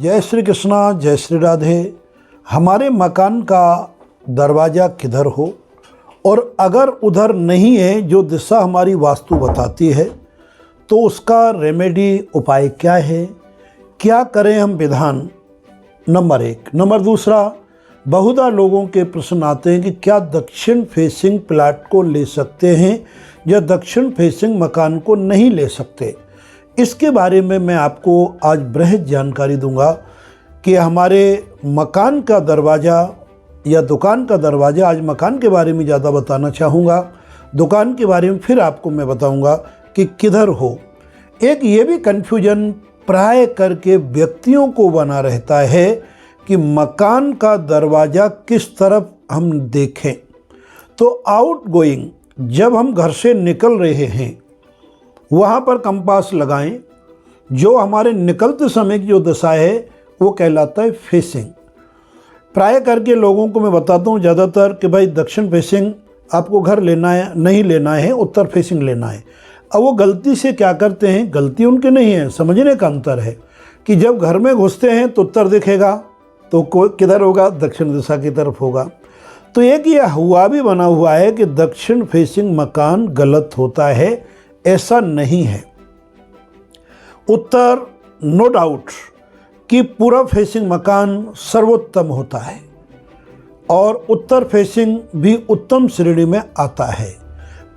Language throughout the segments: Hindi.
जय श्री कृष्णा, जय श्री राधे। हमारे मकान का दरवाज़ा किधर हो और अगर उधर नहीं है जो दिशा हमारी वास्तु बताती है तो उसका रेमेडी उपाय क्या है, क्या करें हम विधान, नंबर 1। नंबर 2, बहुधा लोगों के प्रश्न आते हैं कि क्या दक्षिण फेसिंग प्लाट को ले सकते हैं या दक्षिण फेसिंग मकान को नहीं ले सकते। इसके बारे में मैं आपको आज बृहद जानकारी दूंगा कि हमारे मकान का दरवाज़ा या दुकान का दरवाज़ा, आज मकान के बारे में ज़्यादा बताना चाहूँगा, दुकान के बारे में फिर आपको मैं बताऊँगा कि किधर हो। एक ये भी कन्फ्यूजन प्राय करके व्यक्तियों को बना रहता है कि मकान का दरवाज़ा किस तरफ हम देखें। तो आउट गोइंग, जब हम घर से निकल रहे हैं वहाँ पर कंपास लगाएं। जो हमारे निकलते समय की जो दिशा है वो कहलाता है फेसिंग। प्राय करके लोगों को मैं बताता हूँ ज़्यादातर कि भाई दक्षिण फेसिंग आपको घर लेना है, नहीं लेना है, उत्तर फेसिंग लेना है। अब वो गलती से क्या करते हैं, गलती उनकी नहीं है, समझने का अंतर है कि जब घर में घुसते हैं तो उत्तर दिखेगा तो किधर होगा, दक्षिण दिशा की तरफ होगा। तो एक ये हुआ भी बना हुआ है कि दक्षिण फेसिंग मकान गलत होता है, ऐसा नहीं है। उत्तर नो डाउट कि पूर्व फेसिंग मकान सर्वोत्तम होता है और उत्तर फेसिंग भी उत्तम श्रेणी में आता है।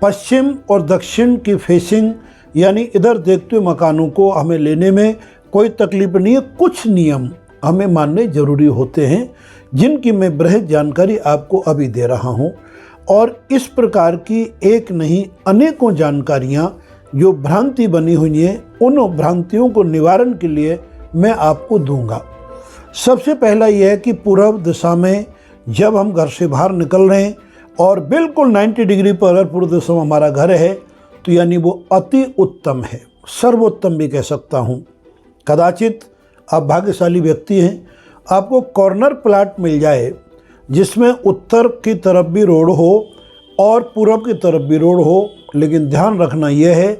पश्चिम और दक्षिण की फेसिंग यानी इधर देखते हुए मकानों को हमें लेने में कोई तकलीफ नहीं है। कुछ नियम हमें मानने जरूरी होते हैं जिनकी मैं बृहद जानकारी आपको अभी दे रहा हूं, और इस प्रकार की एक नहीं अनेकों जानकारियां जो भ्रांति बनी हुई है उन भ्रांतियों को निवारण के लिए मैं आपको दूंगा। सबसे पहला यह है कि पूर्व दिशा में जब हम घर से बाहर निकल रहे हैं और बिल्कुल 90 डिग्री पर अगर पूर्व दिशा में हमारा घर है तो यानी वो अति उत्तम है, सर्वोत्तम भी कह सकता हूँ। कदाचित आप भाग्यशाली व्यक्ति हैं, आपको कॉर्नर प्लाट मिल जाए जिसमें उत्तर की तरफ भी रोड हो और पूर्व की तरफ भी रोड हो, लेकिन ध्यान रखना यह है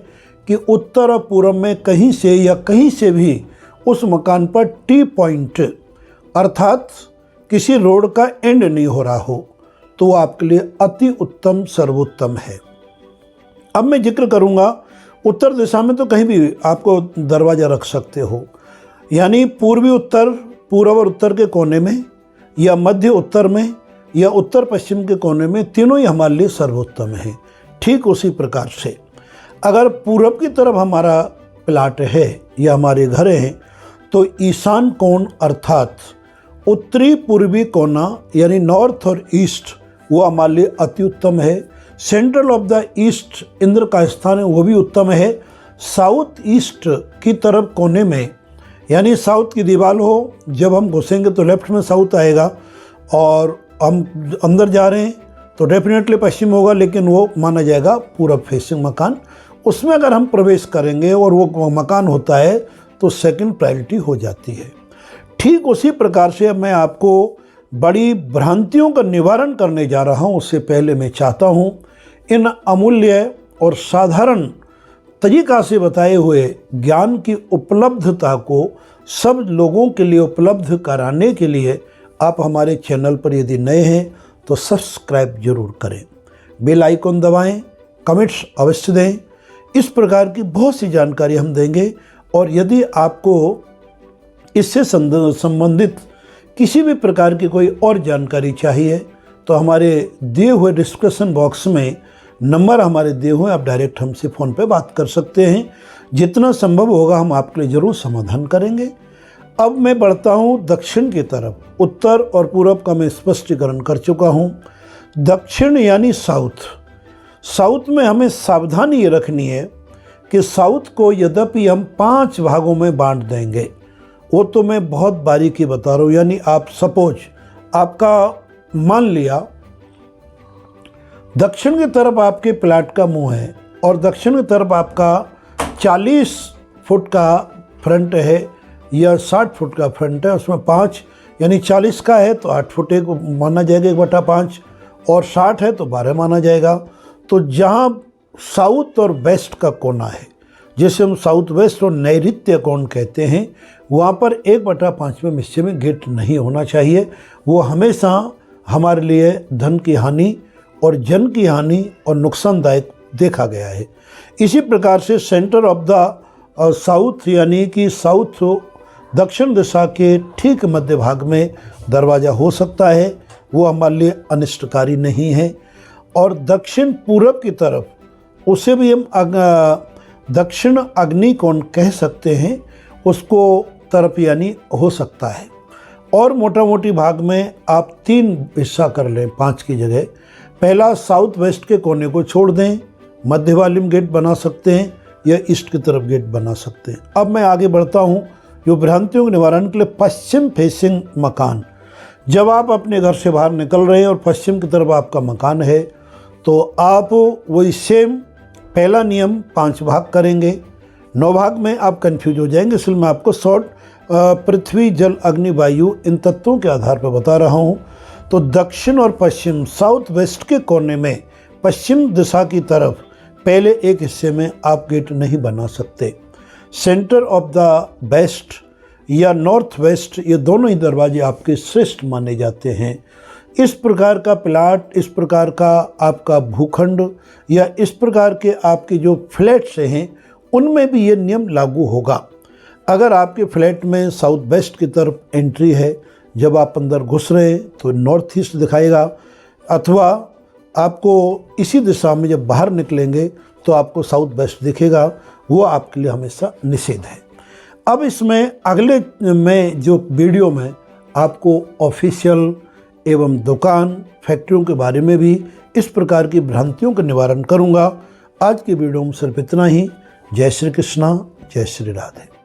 कि उत्तर और पूर्व में कहीं से या कहीं से भी उस मकान पर टी पॉइंट अर्थात किसी रोड का एंड नहीं हो रहा हो तो आपके लिए अति उत्तम सर्वोत्तम है। अब मैं जिक्र करूंगा उत्तर दिशा में तो कहीं भी आपको दरवाज़ा रख सकते हो, यानी पूर्वी उत्तर, पूर्व और उत्तर के कोने में या मध्य उत्तर में या उत्तर पश्चिम के कोने में, तीनों ही हमारे लिए सर्वोत्तम है। ठीक उसी प्रकार से अगर पूर्व की तरफ हमारा प्लाट है या हमारे घर हैं तो ईशान कोण अर्थात उत्तरी पूर्वी कोना यानी नॉर्थ और ईस्ट वो हमारे लिए अति उत्तम है। Central of the east Indra का स्थान है, वो भी उत्तम है। साउथ ईस्ट की तरफ कोने में यानी साउथ की दीवार हो, जब हम घुसेंगे तो लेफ्ट में साउथ आएगा और हम अंदर जा रहे हैं तो डेफिनेटली पश्चिम होगा, लेकिन वो माना जाएगा पूर्व फेसिंग मकान। उसमें अगर हम प्रवेश करेंगे और वो मकान होता है तो सेकंड प्रायोरिटी हो जाती है। ठीक उसी प्रकार से अब मैं आपको बड़ी भ्रांतियों का निवारण करने जा रहा हूँ। उससे पहले मैं चाहता हूँ इन अमूल्य और साधारण तरीका से बताए हुए ज्ञान की उपलब्धता को सब लोगों के लिए उपलब्ध कराने के लिए आप हमारे चैनल पर यदि नए हैं तो सब्सक्राइब जरूर करें, बेल आइकन दबाएं, कमेंट्स अवश्य दें। इस प्रकार की बहुत सी जानकारी हम देंगे और यदि आपको इससे संबंधित किसी भी प्रकार की कोई और जानकारी चाहिए तो हमारे दिए हुए डिस्क्रिप्शन बॉक्स में नंबर हमारे दिए हुए, आप डायरेक्ट हमसे फ़ोन पे बात कर सकते हैं। जितना संभव होगा हम आपके लिए ज़रूर समाधान करेंगे। अब मैं बढ़ता हूँ दक्षिण की तरफ। उत्तर और पूर्व का मैं स्पष्टीकरण कर चुका हूँ। दक्षिण यानी साउथ। साउथ में हमें सावधानी ये रखनी है कि साउथ को यद्यपि हम 5 भागों में बांट देंगे, वो तो मैं बहुत बारीकी बता रहा हूँ। यानी आप सपोज आपका मान लिया दक्षिण की तरफ आपके प्लाट का मुंह है और दक्षिण की तरफ आपका 40 फुट का फ्रंट है या 60 फुट का फ्रंट है, उसमें 5 यानी 40 का है तो 8 फुट एक माना जाएगा 1/5 और 60 है तो 12 माना जाएगा। तो जहाँ साउथ और वेस्ट का कोना है जिसे हम साउथ वेस्ट और नैऋत्य कोण कहते हैं, वहाँ पर 1/5वें हिस्से में गेट नहीं होना चाहिए। वो हमेशा हमारे लिए धन की हानि और जन की हानि और नुकसानदायक देखा गया है। इसी प्रकार से सेंटर ऑफ द साउथ यानी कि साउथ दक्षिण दिशा के ठीक मध्य भाग में दरवाज़ा हो सकता है, वो हमारे लिए अनिष्टकारी नहीं है। और दक्षिण पूरब की तरफ उसे भी हम दक्षिण अग्नि कोण कह सकते हैं, उसको तरफ यानी हो सकता है। और मोटा मोटी भाग में आप 3 हिस्सा कर लें 5 की जगह। पहला साउथ वेस्ट के कोने को छोड़ दें, मध्य वाली में गेट बना सकते हैं या ईस्ट की तरफ गेट बना सकते हैं। अब मैं आगे बढ़ता हूँ जो भ्रांतियों के निवारण के लिए पश्चिम फेसिंग मकान। जब आप अपने घर से बाहर निकल रहे हैं और पश्चिम की तरफ आपका मकान है तो आप वही सेम पहला नियम 5 भाग करेंगे। 9 भाग में आप कंफ्यूज हो जाएंगे, इसलिए मैं आपको शॉर्ट पृथ्वी जल अग्नि वायु इन तत्वों के आधार पर बता रहा हूँ। तो दक्षिण और पश्चिम साउथ वेस्ट के कोने में पश्चिम दिशा की तरफ पहले एक हिस्से में आप गेट नहीं बना सकते। सेंटर ऑफ द वेस्ट या नॉर्थ वेस्ट, ये दोनों ही दरवाजे आपके श्रेष्ठ माने जाते हैं। इस प्रकार का प्लाट, इस प्रकार का आपका भूखंड या इस प्रकार के आपके जो फ्लैट्स हैं उनमें भी ये नियम लागू होगा। अगर आपके फ्लैट में साउथ वेस्ट की तरफ एंट्री है, जब आप अंदर घुस रहे हैं तो नॉर्थ ईस्ट दिखाएगा, अथवा आपको इसी दिशा में जब बाहर निकलेंगे तो आपको साउथ वेस्ट दिखेगा, वो आपके लिए हमेशा निषेध है। अब इसमें अगले में जो वीडियो में आपको ऑफिशियल एवं दुकान फैक्ट्रियों के बारे में भी इस प्रकार की भ्रांतियों का निवारण करूंगा। आज की वीडियो में सिर्फ इतना ही। जय श्री कृष्णा, जय श्री राधे।